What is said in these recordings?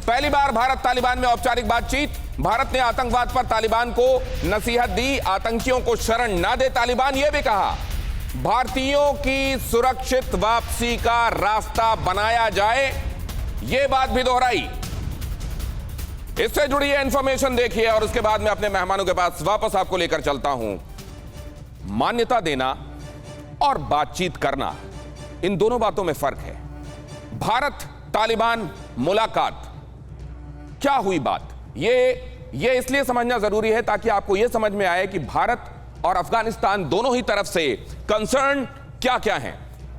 पहली बार भारत तालिबान में औपचारिक बातचीत। भारत ने आतंकवाद पर तालिबान को नसीहत दी, आतंकियों को शरण ना दे तालिबान। यह भी कहा भारतीयों की सुरक्षित वापसी का रास्ता बनाया जाए, यह बात भी दोहराई। इससे जुड़ी यह इंफॉर्मेशन देखिए और उसके बाद मैं अपने मेहमानों के पास वापस आपको लेकर चलता हूं। मान्यता देना और बातचीत करना, इन दोनों बातों में फर्क है। भारत तालिबान मुलाकात, क्या हुई बात, ये इसलिए समझना जरूरी है ताकि आपको यह समझ में आए कि भारत और अफगानिस्तान दोनों ही तरफ से कंसर्न क्या क्या है।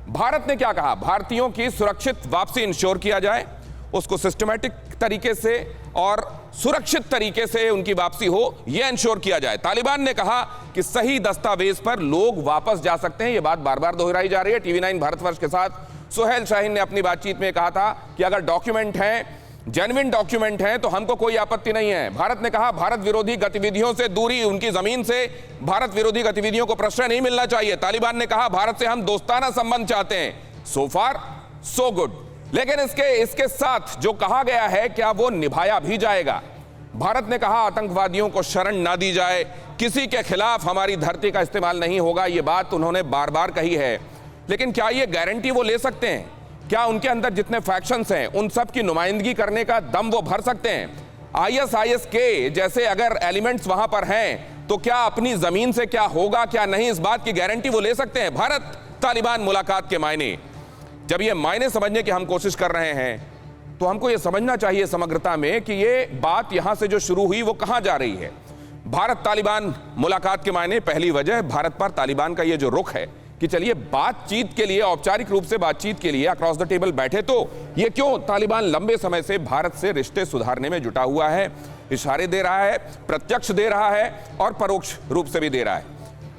भारत ने क्या कहा, भारतीयों की सुरक्षित वापसी इंश्योर किया जाए, उसको सिस्टमैटिक तरीके से और सुरक्षित तरीके से उनकी वापसी हो, यह इंश्योर किया जाए। तालिबान ने कहा कि सही दस्तावेज पर लोग वापस जा सकते हैं। यह बात बार बार दोहराई जा रही है। टीवी 9 भारतवर्ष के साथ सुहेल शाहीन ने अपनी बातचीत में कहा था कि अगर डॉक्यूमेंट हैं, जेन्युइन डॉक्यूमेंट हैं, तो हमको कोई आपत्ति नहीं है। भारत ने कहा भारत विरोधी गतिविधियों से दूरी, उनकी जमीन से भारत विरोधी गतिविधियों को प्रश्रय नहीं मिलना चाहिए। तालिबान ने कहा भारत से हम दोस्ताना संबंध चाहते हैं। सो फार सो गुड। लेकिन इसके साथ जो कहा गया है, क्या वो निभाया भी जाएगा? भारत ने कहा आतंकवादियों को शरण ना दी जाए, किसी के खिलाफ हमारी धरती का इस्तेमाल नहीं होगा। यह बात उन्होंने बार बार कही है। लेकिन क्या यह गारंटी वो ले सकते हैं? क्या उनके अंदर जितने फैक्शंस हैं उन सब की नुमाइंदगी करने का दम वो भर सकते हैं? आईएसआईएस के जैसे अगर एलिमेंट्स वहां पर हैं तो क्या अपनी जमीन से क्या होगा क्या नहीं, इस बात की गारंटी वो ले सकते हैं? भारत तालिबान मुलाकात के मायने, जब ये मायने समझने की हम कोशिश कर रहे हैं तो हमको ये समझना चाहिए समग्रता में कि ये बात यहां से जो शुरू हुई वो कहां जा रही है। भारत तालिबान मुलाकात के मायने, पहली वजह भारत पर तालिबान का ये जो रुख है कि चलिए बातचीत के लिए, औपचारिक रूप से बातचीत के लिए अक्रॉस द टेबल बैठे, तो ये क्यों? तालिबान लंबे समय से भारत से रिश्ते सुधारने में जुटा हुआ है, इशारे दे रहा है, प्रत्यक्ष दे रहा है और परोक्ष रूप से भी दे रहा है।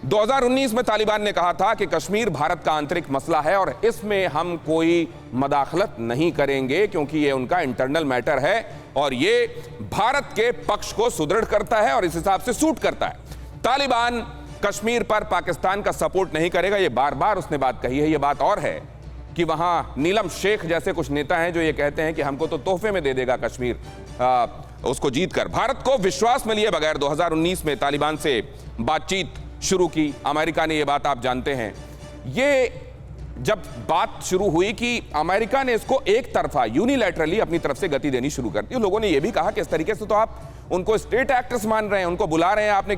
2019 में तालिबान ने कहा था कि कश्मीर भारत का आंतरिक मसला है और इसमें हम कोई मदाखलत नहीं करेंगे क्योंकि ये उनका इंटरनल मैटर है और ये भारत के पक्ष को सुदृढ़ करता है और इस हिसाब से सूट करता है। तालिबान कश्मीर पर पाकिस्तान का सपोर्ट नहीं करेगा, ये बार बार उसने बात कही है। ये बात और है कि वहां नीलम शेख जैसे कुछ नेता हैं जो ये कहते हैं कि हमको तो तोहफे में दे देगा कश्मीर उसको जीतकर। भारत को विश्वास में लिए बगैर 2019 में तालिबान से बातचीत शुरू की अमेरिका ने, ये बात आप जानते हैं। ये जब बात शुरू हुई कि अमेरिका ने इसको एक तरफा यूनिलैटरली अपनी तरफ से गति देनी शुरू कर दी। लोगों ने यह भी कहा कि इस तरीके से तो आप उनको स्टेट एक्टर्स मान रहे हैं, उनको बुला रहे हैं, आपने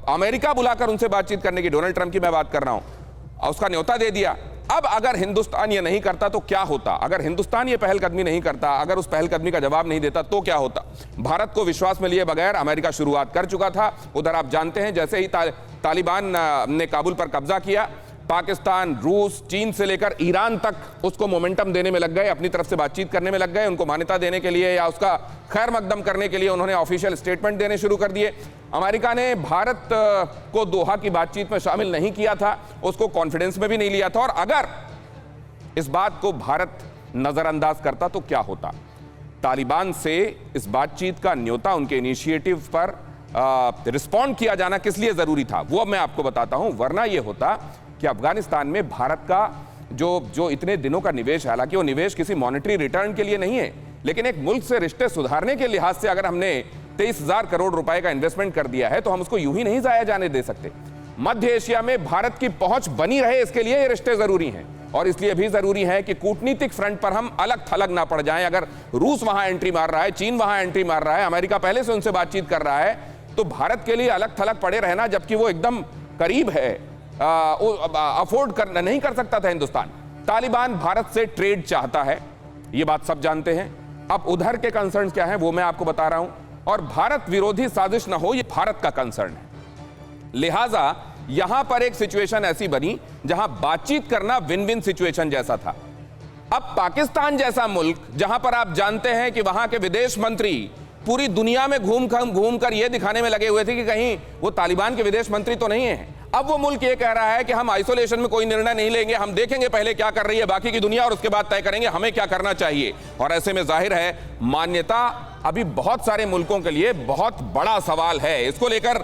अमेरिका बुलाकर उनसे बातचीत करने की, डोनाल्ड ट्रंप की मैं बात कर रहा हूं, उसका न्योता दे दिया। अब अगर हिंदुस्तान ये नहीं करता तो क्या होता? अगर हिंदुस्तान ये पहलकदमी नहीं करता, अगर उस पहलकदमी का जवाब नहीं देता तो क्या होता? भारत को विश्वास में लिए बगैर अमेरिका शुरुआत कर चुका था। उधर आप जानते हैं जैसे ही तालिबान ने काबुल पर कब्जा किया, पाकिस्तान, रूस, चीन से लेकर ईरान तक उसको मोमेंटम देने में लग गए, अपनी तरफ से बातचीत करने में लग गए। उनको मान्यता देने के लिए या उसका खैर मकदम करने के लिए उन्होंने ऑफिशियल स्टेटमेंट देने शुरू कर दिए। अमेरिका ने भारत को दोहा की बातचीत में शामिल नहीं किया था, उसको कॉन्फिडेंस में भी नहीं लिया था। और अगर इस बात को भारत नजरअंदाज करता तो क्या होता? तालिबान से इस बातचीत का न्योता, उनके इनिशिएटिव पर रिस्पॉन्ड किया जाना किस लिए जरूरी था, वो अब मैं आपको बताता हूं। वरना यह होता कि अफगानिस्तान में भारत का जो इतने दिनों का निवेश, हालांकि वो निवेश किसी मॉनेटरी रिटर्न के लिए नहीं है, लेकिन एक मुल्क से रिश्ते सुधारने के लिहाज से अगर हमने 23,000 करोड़ रुपए का इन्वेस्टमेंट कर दिया है तो हम उसको यूं ही नहीं जाया जाने दे सकते। मध्य एशिया में भारत की पहुंच बनी रहे, इसके लिए ये रिश्ते जरूरी हैं और इसलिए भी जरूरी है कि कूटनीतिक फ्रंट पर हम अलग थलग ना पड़ जाएं। अगर रूस वहां एंट्री मार रहा है, चीन वहां एंट्री मार रहा है, अमेरिका पहले से उनसे बातचीत कर रहा है, तो भारत के लिए अलग थलग पड़े रहना, जबकि वो एकदम करीब है, अफोर्ड करना नहीं कर सकता था हिंदुस्तान। तालिबान भारत से ट्रेड चाहता है, ये बात सब जानते हैं। अब उधर के कंसर्न क्या है वो मैं आपको बता रहा हूं, और भारत विरोधी साजिश ना हो, ये भारत का कंसर्न है। लिहाजा यहां पर एक सिचुएशन ऐसी बनी जहां बातचीत करना विन विन सिचुएशन जैसा था। अब पाकिस्तान जैसा मुल्क, जहां पर आप जानते हैं कि वहां के विदेश मंत्री पूरी दुनिया में घूम कर यह दिखाने में लगे हुए थे कि कहीं वो तालिबान के विदेश मंत्री तो नहीं है, अब वो मुल्क ये कह रहा है कि हम आइसोलेशन में कोई निर्णय नहीं लेंगे, हम देखेंगे पहले क्या कर रही है बाकी की दुनिया और उसके बाद तय करेंगे हमें क्या करना चाहिए। और ऐसे में जाहिर है मान्यता अभी बहुत सारे मुल्कों के लिए बहुत बड़ा सवाल है। इसको लेकर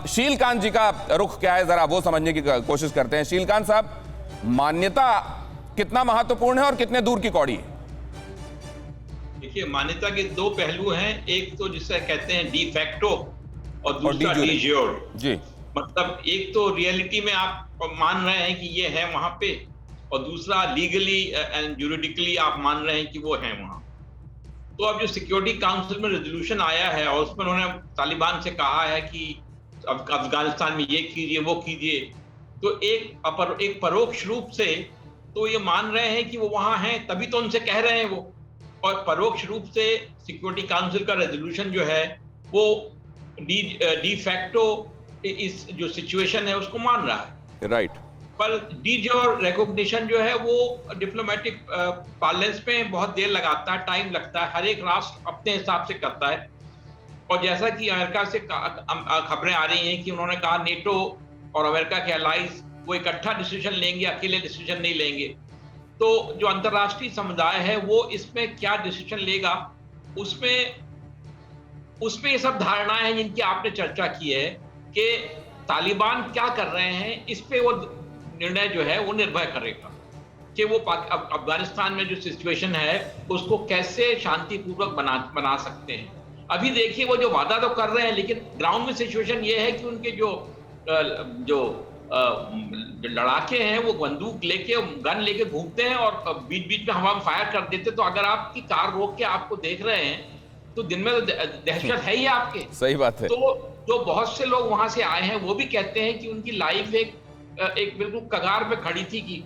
शीलकांत जी का रुख क्या है, जरा वो समझने की कोशिश करते हैं। शीलकांत साहब, मान्यता कितना महत्वपूर्ण है और कितने दूर की कौड़ी है? देखिए, मान्यता के दो पहलू हैं। एक तो जिसे कहते हैं डी फैक्टो और दूसरा डी ज्योर। जी। मतलब एक तो रियलिटी में आप मान रहे हैं कि ये है वहां पे, और दूसरा लीगली एंड ज्यूरिडिकली आप मान रहे हैं कि वो है वहां। तो अब जो सिक्योरिटी काउंसिल में रेजोल्यूशन आया है और उसमें उन्होंने तालिबान से कहा है कि अब अफगानिस्तान में ये कीजिए वो कीजिए, तो एक परोक्ष रूप से तो ये मान रहे हैं कि वो वहां हैं, तभी तो उनसे कह रहे हैं वो। और परोक्ष रूप से सिक्योरिटी काउंसिल का रेजोल्यूशन जो है वो डी फैक्टो इस जो सिचुएशन है उसको मान रहा है। राइट। पर डी ज्योर रिकॉग्निशन जो है वो डिप्लोमेटिक पार्लेंस में बहुत देर लगाता है, टाइम लगता है, हर एक राष्ट्र अपने हिसाब से करता है। और जैसा कि अमेरिका से खबरें आ रही हैं कि उन्होंने कहा नेटो और अमेरिका के अलाइज वो इकट्ठा डिसीजन लेंगे, अकेले डिसीजन नहीं लेंगे। तो जो अंतर्राष्ट्रीय समुदाय है वो इसमें क्या डिसीजन लेगा, उसमें ये सब धारणाएं हैं जिनकी आपने चर्चा की है कि तालिबान क्या कर रहे हैं, इस पे वो निर्णय जो है वो निर्भर करेगा कि वो अफगानिस्तान में जो सिचुएशन है उसको कैसे शांतिपूर्वक बना सकते हैं। अभी देखिए वो जो वादा तो कर रहे हैं, लेकिन ग्राउंड में सिचुएशन ये है कि उनके जो लड़ाके हैं वो बंदूक लेके, गन लेके घूमते हैं और बीच बीच में हवा में फायर कर देते। तो अगर आपकी कार रोक के आपको देख रहे हैं तो दिन में तो दहशत है ही आपके। सही बात है। तो जो बहुत से लोग वहां से आए हैं वो भी कहते हैं कि उनकी लाइफ एक बिल्कुल कगार पे खड़ी थी कि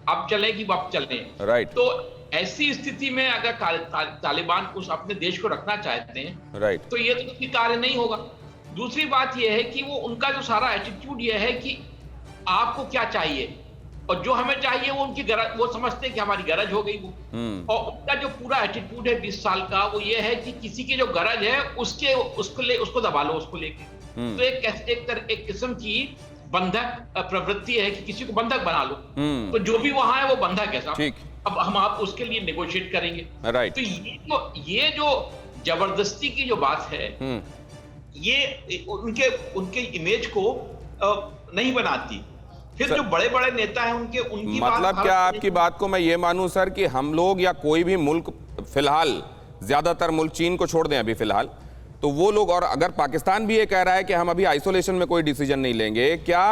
अब चले कि अब चले। राइट। तो ऐसी स्थिति में अगर तालिबान उस अपने देश को रखना चाहते हैं, राइट, तो ये तो स्वीकार्य नहीं होगा। दूसरी बात यह है कि वो उनका जो सारा एटीट्यूड ये है कि आपको क्या चाहिए और जो हमें चाहिए वो उनकी गरज, वो समझते हैं कि हमारी गरज हो गई वो। और उनका जो पूरा एटीट्यूड है 20 साल का वो ये है कि किसी की जो गरज है उसको दबा लो, उसको लेके। तो एक किस्म की बंधक प्रवृत्ति है कि किसी को बंधक बना लो। तो जो भी वहां है वो बंधक है साहब, अब हम आप उसके लिए नेगोशिएट करेंगे। राइट। तो ये जो जबरदस्ती की जो बात है ये उनके इमेज को नहीं बनाती। फिर जो बड़े बड़े नेता हैं उनकी मतलब क्या आपकी बात को मैं ये मानूं सर कि हम लोग या कोई भी मुल्क फिलहाल, ज्यादातर मुल्क चीन को छोड़ दें अभी फिलहाल, तो वो लोग, और अगर पाकिस्तान भी ये कह रहा है कि हम अभी आइसोलेशन में कोई डिसीजन नहीं लेंगे, क्या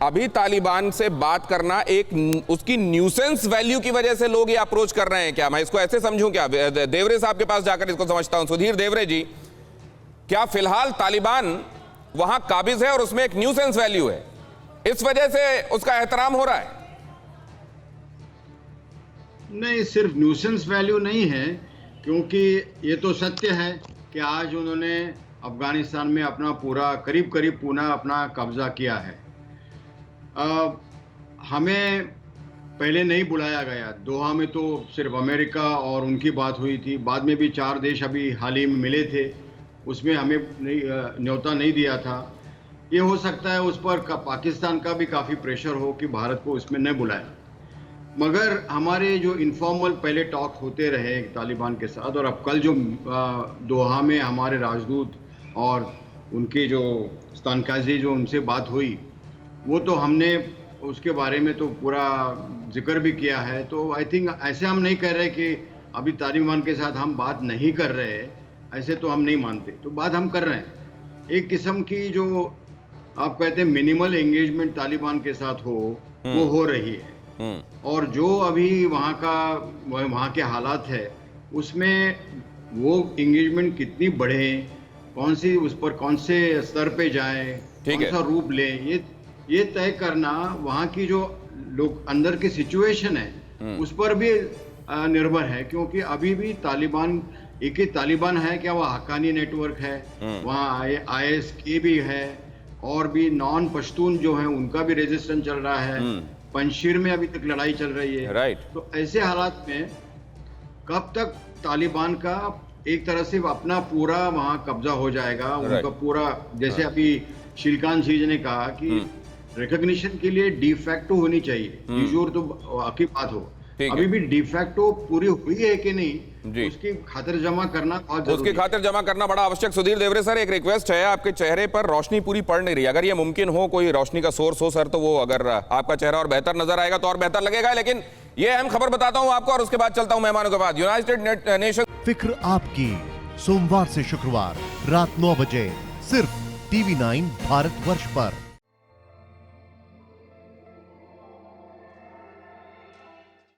अभी तालिबान से बात करना एक उसकी न्यूसेंस वैल्यू की वजह से लोग ये अप्रोच कर रहे हैं? क्या मैं इसको ऐसे समझूं? क्या देवरे साहब के पास जाकर इसको समझता हूं। सुधीर देवरे जी, क्या फिलहाल तालिबान वहां काबिज है और उसमें एक न्यूसेंस वैल्यू है, इस वजह से उसका एहतराम हो रहा है? नहीं, सिर्फ न्यूसेंस वैल्यू नहीं है, क्योंकि ये तो सत्य है कि आज उन्होंने अफगानिस्तान में अपना पूरा करीब पुनः अपना कब्जा किया है। हमें पहले नहीं बुलाया गया, दोहा में तो सिर्फ अमेरिका और उनकी बात हुई थी, बाद में भी 4 देश अभी हाल ही में मिले थे, उसमें हमें न्योता नहीं दिया था। ये हो सकता है उस पर पाकिस्तान का भी काफ़ी प्रेशर हो कि भारत को इसमें न बुलाए, मगर हमारे जो इनफॉर्मल पहले टॉक होते रहे तालिबान के साथ, और अब कल जो दोहा में हमारे राजदूत और उनके जो स्तानकाजी जो उनसे बात हुई, वो तो हमने उसके बारे में तो पूरा जिक्र भी किया है। तो आई थिंक ऐसे हम नहीं कह रहे कि अभी तालिबान के साथ हम बात नहीं कर रहे, ऐसे तो हम नहीं मानते, तो बात हम कर रहे हैं। एक किस्म की जो आप कहते हैं मिनिमल एंगेजमेंट तालिबान के साथ वो हो रही है। और जो अभी वहाँ के हालात है उसमें वो एंगेजमेंट कितनी बढ़े, कौन सी उस पर कौन से स्तर पे जाए, कौन सा रूप ले, ये तय करना वहाँ की जो लोग अंदर की सिचुएशन है उस पर भी निर्भर है। क्योंकि अभी भी तालिबान एक ही तालिबान है क्या, वह हक्कानी नेटवर्क है, वहाँ ISK भी है, और भी नॉन पश्तून जो है उनका भी रेजिस्टेंस चल रहा है, पंजशीर में अभी तक लड़ाई चल रही है। राइट। तो ऐसे हालात में कब तक तालिबान का एक तरह से अपना पूरा वहाँ कब्जा हो जाएगा, उनका पूरा, जैसे अभी शिलकान जी ने कहा कि रिकॉग्निशन के लिए डी फैक्टो होनी चाहिए, यूजर तो वाकई बात हो, अभी भी डी फैक्टो पूरी हुई है कि नहीं, उसकी खातिर जमा करना बहुत जरूरी है। उसकी खातिर जमा करना बड़ा आवश्यक। सुधीर देवरे सर, एक रिक्वेस्ट है, आपके चेहरे पर रोशनी पूरी पड़ नहीं रही, अगर ये मुमकिन हो कोई रोशनी का सोर्स हो सर, तो वो अगर आपका चेहरा और बेहतर नजर आएगा तो और बेहतर लगेगा। लेकिन ये अहम खबर बताता हूं आपको और उसके बाद चलता हूं मेहमानों के बाद। यूनाइटेड नेशन फिक्र आपकी, सोमवार से शुक्रवार रात 9 बजे सिर्फ TV9 भारतवर्ष पर।